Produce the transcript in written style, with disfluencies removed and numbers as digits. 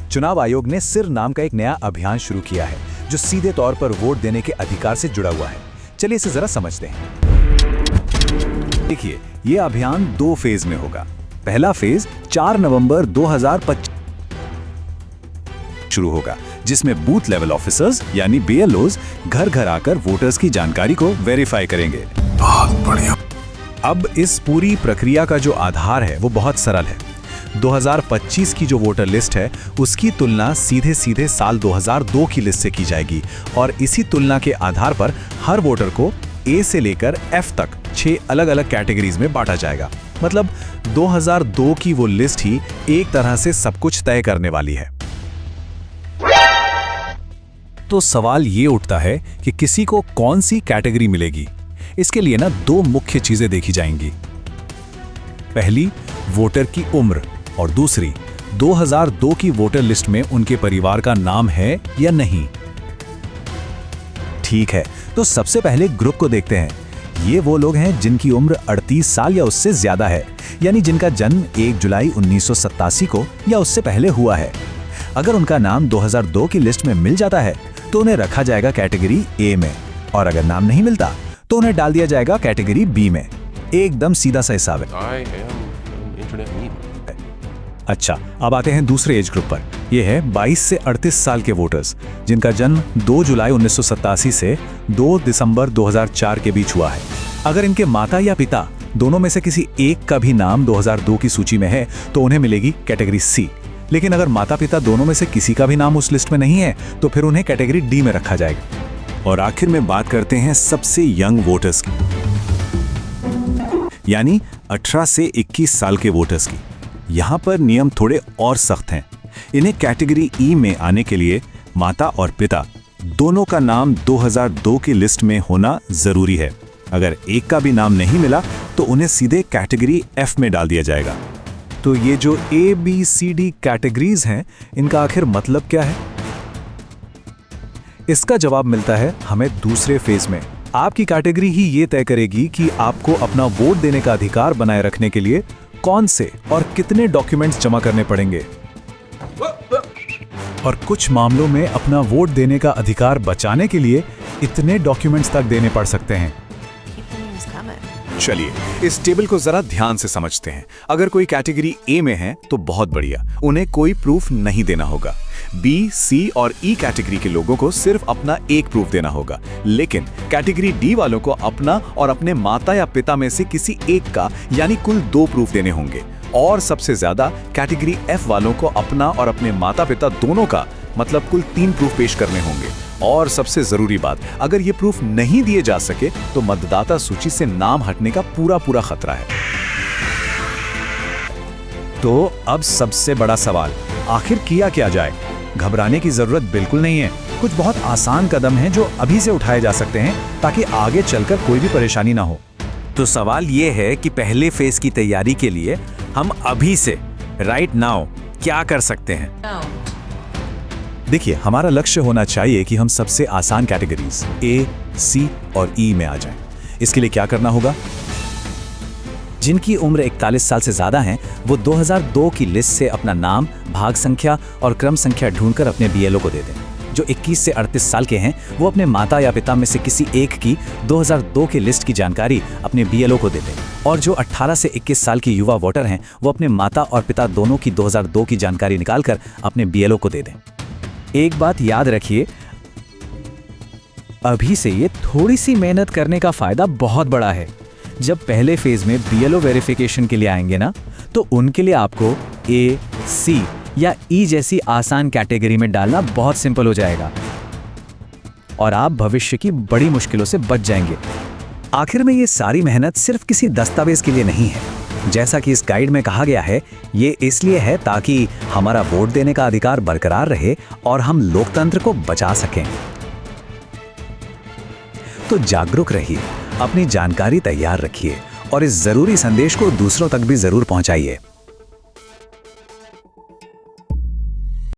चुनाव आयोग ने सिर नाम का एक नया अभियान शुरू किया है जो सीधे तौर पर वोट देने के अधिकार से जुड़ा हुआ है। चलिए इसे जरा समझते हैं। देखिए, ये अभियान 2 फेज में होगा। पहला फेज 4 नवंबर 2025 शुरू होगा, जिसमें बूथ लेवल ऑफिसर्स यानी BLOs घर घर आकर वोटर्स की जानकारी को वेरीफाई करेंगे। बहुत बढ़िया। अब इस पूरी प्रक्रिया का जो आधार है वो बहुत सरल है। 2025 की जो वोटर लिस्ट है उसकी तुलना सीधे सीधे साल 2002 की लिस्ट से की जाएगी और इसी तुलना के आधार पर हर वोटर को A से लेकर F तक 6 अलग अलग कैटेगरीज में बांटा जाएगा। मतलब 2002 की वो लिस्ट ही एक तरह से सब कुछ तय करने वाली है। तो सवाल ये उठता है कि किसी को कौन सी कैटेगरी मिलेगी। इसके लिए ना 2 मुख्य चीजें देखी जाएंगी। पहली, वोटर की उम्र और दूसरी 2002 की वोटर लिस्ट में उनके परिवार का नाम है या नहीं। ठीक है, तो सबसे पहले ग्रुप को देखते हैं। ये वो लोग हैं जिनकी उम्र 38 साल या उससे ज्यादा है, यानी जिनका जन्म 1 जुलाई 1987 को या उससे पहले हुआ है। अगर उनका नाम 2002 की लिस्ट में मिल जाता है तो उन्हें रखा जाएगा कैटेगरी A में, और अगर नाम नहीं मिलता तो उन्हें डाल दिया जाएगा कैटेगरी B में। एकदम सीधा सा हिसाब है। अच्छा, अब आते हैं दूसरे एज ग्रुप पर। यह है 22 से 38 साल के वोटर्स जिनका जन्म 2 जुलाई 1987 से 2 दिसंबर 2004 के बीच हुआ है। अगर इनके माता या पिता दोनों में से किसी एक का भी नाम 2002 की सूची में है तो उन्हें मिलेगी कैटेगरी C। लेकिन अगर माता पिता दोनों में से किसी का भी नाम उस लिस्ट में नहीं है तो फिर उन्हें कैटेगरी D में रखा जाएगा। और आखिर में बात करते हैं सबसे यंग वोटर्स की, यानी 18 से 21 साल के वोटर्स की। यहाँ पर नियम थोड़े और सख्त हैं। इन्हें कैटेगरी E में आने के लिए माता और पिता दोनों का नाम 2002 की लिस्ट में होना जरूरी है। अगर एक का भी नाम नहीं मिला तो उन्हें सीधे कैटेगरी F में डाल दिया जाएगा। तो ये जो A, B, C, D categories हैं, इनका आखिर मतलब क्या है? इसका जवाब मिलता है हमें दूसरे फेज में। आपकी कैटेगरी ही ये तय करेगी कि आपको अपना वोट देने का अधिकार बनाए रखने के लिए कौन से और कितने डॉक्यूमेंट्स जमा करने पड़ेंगे। और कुछ मामलों में अपना वोट देने का अधिकार बचाने के लिए इतने डॉक्यूमेंट्स तक देने पड़ सकते हैं। चलिए इस टेबल को जरा ध्यान से समझते हैं। अगर कोई कैटेगरी A में है तो बहुत बढ़िया, उन्हें कोई प्रूफ नहीं देना होगा। B, C और E कैटेगरी के लोगों को सिर्फ अपना एक प्रूफ देना होगा। लेकिन कैटेगरी D वालों को अपना और अपने माता या पिता में से किसी एक का यानी कुल 2 प्रूफ देने होंगे। और सबसे ज्यादा कैटेगरी F वालों को अपना और अपने माता पिता दोनों का मतलब कुल 3 प्रूफ पेश करने होंगे। और सबसे जरूरी बात, अगर ये प्रूफ नहीं दिए जा सके तो मतदाता सूची से नाम हटने का पूरा खतरा है। तो अब सबसे बड़ा सवाल, आखिर किया क्या जाए? घबराने की जरूरत बिल्कुल नहीं है। कुछ बहुत आसान कदम हैं जो अभी से उठाए जा सकते हैं ताकि आगे चलकर कोई भी परेशानी ना हो। तो सवाल ये है कि पहले फेज की तैयारी के लिए हम अभी से राइट नाउ क्या कर सकते हैं? देखिए, हमारा लक्ष्य होना चाहिए कि हम सबसे आसान कैटेगरीज A, C और E में आ जाएं। इसके लिए क्या करना होगा? जिनकी उम्र 41 साल से ज्यादा है वो 2002 की लिस्ट से अपना नाम, भाग संख्या और क्रम संख्या ढूंढकर अपने BLO को दे दें। जो 21 से 38 साल के हैं वो अपने माता या पिता में से किसी एक की 2002 की लिस्ट की जानकारी अपने BLO को दे दें। और जो 18 से 21 साल की युवा वोटर हैं वो अपने माता और पिता दोनों की 2002 की जानकारी निकालकर अपने BLO को दे दें। एक बात याद रखिए, अभी से ये थोड़ी सी मेहनत करने का फायदा बहुत बड़ा है। जब पहले फेज में BLO वेरिफिकेशन के लिए आएंगे ना, तो उनके लिए आपको A, C या E जैसी आसान कैटेगरी में डालना बहुत सिंपल हो जाएगा और आप भविष्य की बड़ी मुश्किलों से बच जाएंगे। आखिर में ये सारी मेहनत सिर्फ किसी दस्तावेज के लिए नहीं है। जैसा कि इस गाइड में कहा गया है, ये इसलिए है ताकि हमारा वोट देने का अधिकार बरकरार रहे और हम लोकतंत्र को बचा सकें। तो जागरूक रहिए, अपनी जानकारी तैयार रखिए और इस जरूरी संदेश को दूसरों तक भी जरूर पहुंचाइए।